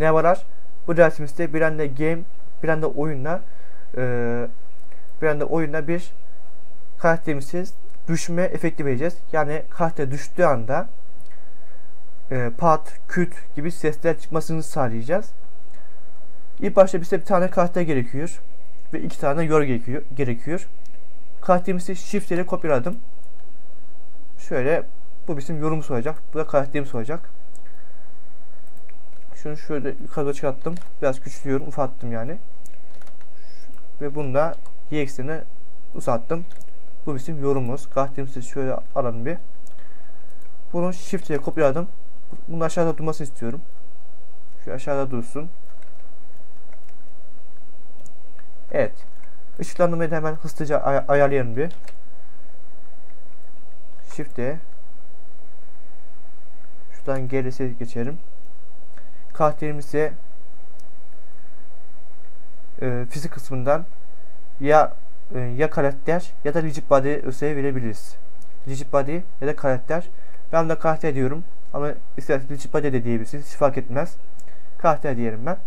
ne var? Bu dersimizde bir anda game, bir anda oyunla bir karakterimize düşme efekti vereceğiz. Yani karakter düştüğü anda pat, küt gibi sesler çıkmasını sağlayacağız. İlk başta bize bir tane karakter gerekiyor ve 2 tane yor gerekiyor. Karakterimizi shift ile kopyaladım. Şöyle, bu bizim yorumumuz olacak. Bu da karakterimiz olacak. Şunu şöyle yukarıda çıkarttım. Biraz küçülüyorum, ufattım yani. Ve bunu da y eksenine uzattım. Bu bizim yorumumuz. Karakterimizi şöyle alalım bir. Bunu shift ile kopyaladım. Bunun aşağıda durmasını istiyorum. Şu aşağıda dursun. Evet. Işıklandırmayı da hemen hızlıca ayarlayalım bir. Shift'e. Şuradan GLS'e geçelim. Karakterimize fizik kısmından ya karakter ya da rigid body özelliği verebiliriz. Rigid body ya da karakter. Ben de karakter diyorum ama isterseniz rigid body de diyebilirsiniz. Hiç fark etmez. Karakter diyelim ben.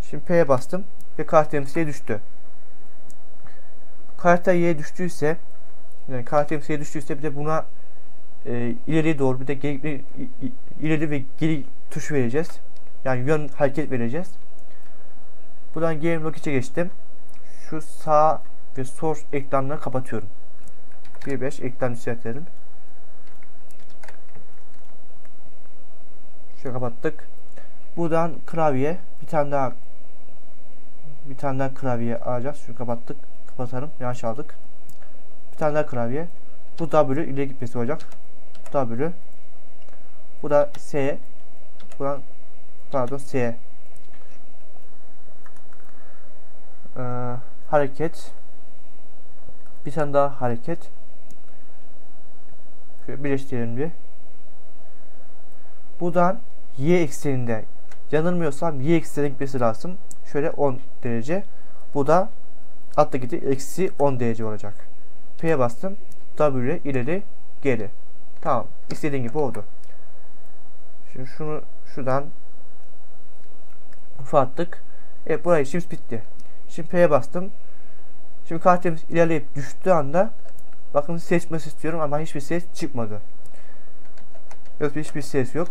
Şimdi P'ye bastım ve karakterimiz Y'ye düştü. Karakter Y'ye düştüyse, yani karakterimiz Y'ye düştüyse bir de buna ileriye doğru bir de ileri ve geri tuş vereceğiz. Yani yön hareket vereceğiz. Buradan Game Logic'e geçtim. Şu sağ ve sol ekranları kapatıyorum. 1.5 ekran yükseltelim. Şöyle kapattık. Buradan klavye bir tane daha klavye alacağız. Şunu kapattık. Kapatalım. Yanlış aldık. Bir tane daha klavye. Bu W ileri gitmesi olacak. W. Bu da S. Buradan pardon S. Hareket. Bir tane daha hareket. Şöyle birleştirelim bir. Buradan Y ekseninde, yanılmıyorsam Y eksenine gitmesi lazım. Şöyle 10 derece. Bu da alttaki de eksi 10 derece olacak. P'ye bastım. W ileri geri. Tamam. İstediğim gibi oldu. Şimdi şunu şuradan ufalttık. Evet, burayı işimiz bitti. Şimdi P'ye bastım. Şimdi karakterimiz ilerleyip düştüğü anda bakın ses çıkması istiyorum ama hiçbir ses çıkmadı. Hiçbir ses yok.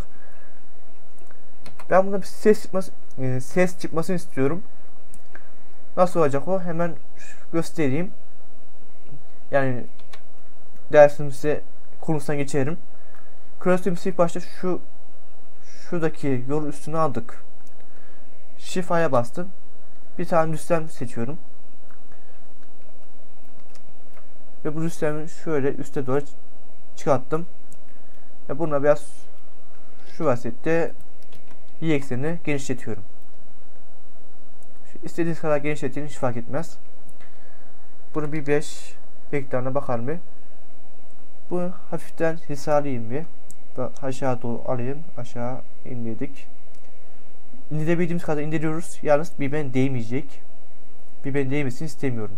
Ben buna bir ses çıkmasını istiyorum. Nasıl olacak o? Hemen göstereyim. Yani dersimize konusuna geçerim. Cross'imizi ilk başta şuradaki yol üstüne aldık. Shift'e bastım. Bir tane düzlem seçiyorum. Ve bu düzlemi şöyle üste doğru çıkarttım. Ve buna biraz şu vaziyette Y eksenini genişletiyorum. İstediğiniz kadar genişletin, hiç fark etmez. Bunu bir 5 ekranına bakalım bir. Bu hafiften hizalayayım bir. Aşağı doğru alayım. Aşağı indirdik. İndirebildiğimiz kadar indiriyoruz. Yalnız birbirine değmeyecek. Birbirine değmesini istemiyorum.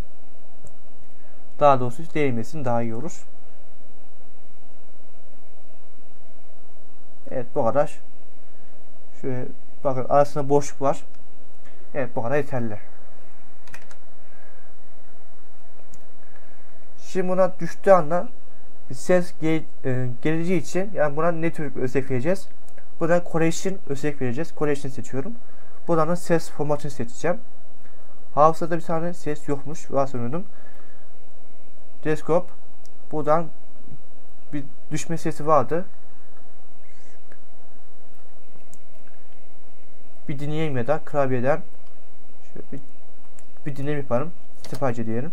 Daha doğrusu değmesin daha iyi olur. Evet, bu kadar. Şöyle bakın, arasında boşluk var. Evet, bu kadar yeterli. Şimdi buna düştüğü anda ses geleceği için, yani buna ne tür bir özellik vereceğiz? Buradan correction özellik vereceğiz. Correction seçiyorum. Buradan da ses formatını seçeceğim. Hafızada bir tane ses yokmuş. Varsayıyordum. Desktop. Buradan bir düşme sesi vardı. Bir dinleyeyim ya da klavyeden şöyle bir dinleyim yaparım. Sefacı diyelim.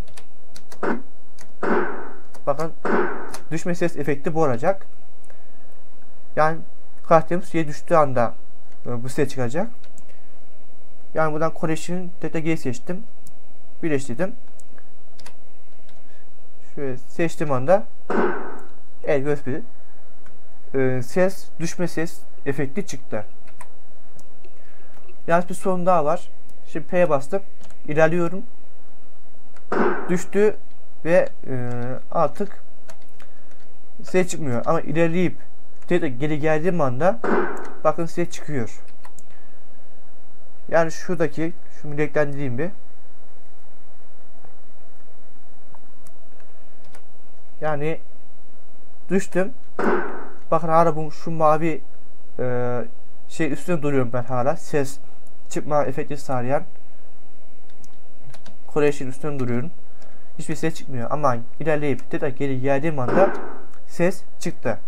Bakın, düşme ses efekti bu olacak. Yani karakterimiz suya düştüğü anda bu ses çıkacak. Yani buradan correction TTG seçtim. Birleştirdim. Şöyle seçtiğim anda evet, göstereyim. Düşme ses efekti çıktı. Yalnız bir sorun daha var. Şimdi P'ye bastım. İlerliyorum. Düştü ve artık ses çıkmıyor. Ama ilerleyip tekrar geri geldiğim anda bakın ses çıkıyor. Yani şuradaki şu renklendireyim bir. Yani düştüm. Bakın hala bu şu mavi şey üstüne duruyorum ben hala. Ses çıkma efekti sağlayan Correction üstüne duruyorum. Hiçbir ses çıkmıyor ama ilerleyip tekrar geri geldiğim anda ses çıktı.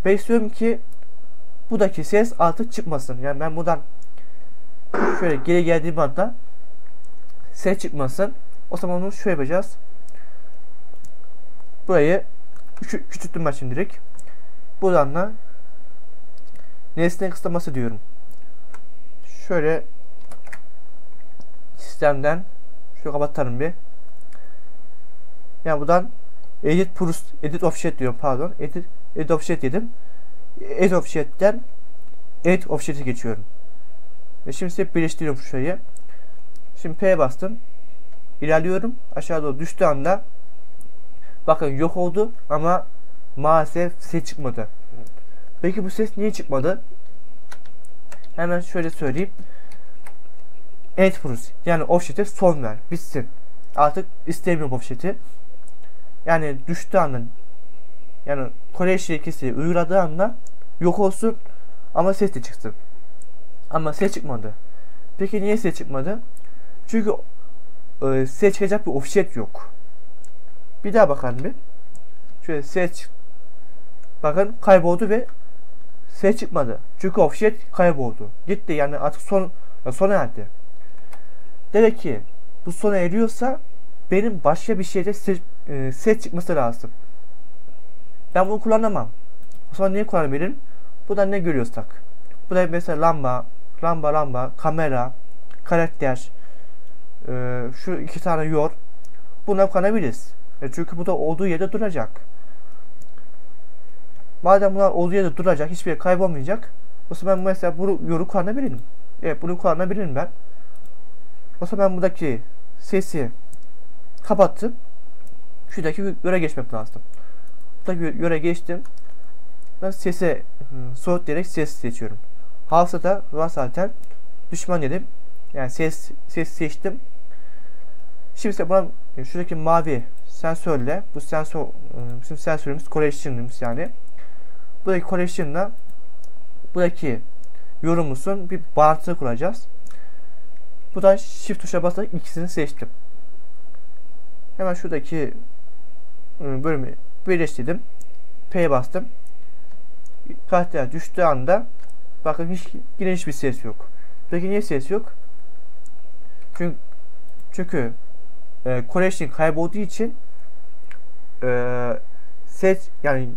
Ben istiyorum ki buradaki ses artık çıkmasın. Yani ben buradan şöyle geri geldiğim anda ses çıkmasın. O zaman onu şöyle yapacağız. Burayı küçülttüm ben şimdilik. Buradan da nesne kısaltması diyorum. Şöyle sistemden şöyle kapatalım bir. Yani buradan edit offset diyorum, pardon. Edit offset dedim. Edit offset'ten edit offset'e geçiyorum. Ve şimdi size birleştiriyorum şurayı. Şimdi P'ye bastım. İlerliyorum. Aşağı doğru düştüğü anda bakın yok oldu ama maalesef ses çıkmadı. Peki bu ses niye çıkmadı? Hemen şöyle söyleyeyim. End Bruce, yani offset'e son ver. Bitsin. Artık istemiyorum offset'i. Yani düştüğü anda, yani Correction ikisi uyguladığı anda yok olsun ama ses de çıksın. Ama ses çıkmadı. Peki niye ses çıkmadı? Çünkü ses çıkacak bir offset yok. Bir daha bakalım bir. Şöyle ses, bakın kayboldu ve ses çıkmadı. Çünkü offset kayboldu. Gitti, yani artık sona erdi. Demek ki bu sona eriyorsa benim başka bir şeyde ses çıkması lazım. Ben bunu kullanamam. O zaman niye kullanabilirim? Buradan ne görüyorsak. Burada mesela lamba, kamera, karakter, şu iki tane yor. Buna kullanabiliriz. Çünkü bu da olduğu yerde duracak. Madem bunlar olduğu yerde duracak, hiçbir yere kaybolmayacak. O zaman ben mesela bu yoru kullanabilirim. Evet, bunu kullanabilirim ben. O zaman ben buradaki sesi kapattım. Şuradaki yöre geçmek lazım. Buradaki yöre geçtim. Ben sese soğut diyerek ses seçiyorum. Hafızada var zaten. Düşman dedim. Yani ses seçtim. Şimdi ise buna şuradaki mavi sensörle, bu sensör bizim sensörümüz Correction'ımız yani. Buradaki Correction'la buradaki yorumumuzun bir bağıntı kuracağız. Buradan Shift tuşa basarak ikisini seçtim. Hemen şuradaki bölümü birleştirdim. P'ye bastım. Karakter düştüğü anda bakın yine hiçbir ses yok. Peki niye ses yok? Çünkü Correction kaybolduğu için ses, yani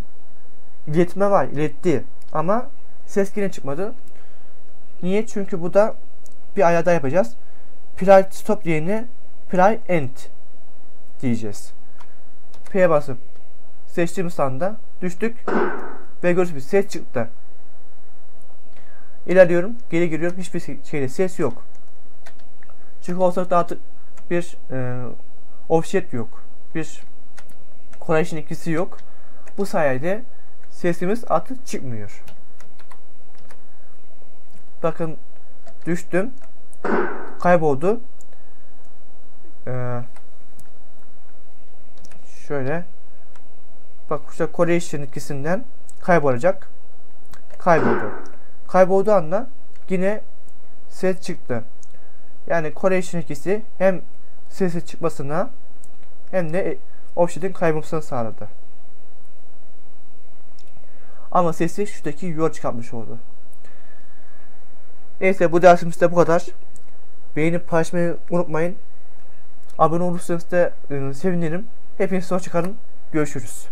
iletme var, iletti ama ses yine çıkmadı. Niye? Çünkü bu da bir ayarda yapacağız. Play stop yerine play end diyeceğiz. P'ye basıp seçtiğimiz anda düştük ve gördüğünüz bir ses çıktı. İlerliyorum, geri giriyorum, hiçbir şeyde ses yok. Çünkü ortalıkta artık bir offset yok, bir Correction ikisi yok. Bu sayede sesimiz artık çıkmıyor. Bakın düştüm, kayboldu. Şöyle bak, işte Correction ikisinden kaybolacak. Kaybolduğu anda yine ses çıktı. Yani Correction ikisi hem sesi çıkmasına hem de offset'in kaybolmasını sağladı. Ama sesi şuradaki yol çıkartmış oldu. Neyse, bu dersimiz de bu kadar. Beğenip paylaşmayı unutmayın. Abone olursanız da sevinirim. Hepinize hoşça kalın. Görüşürüz.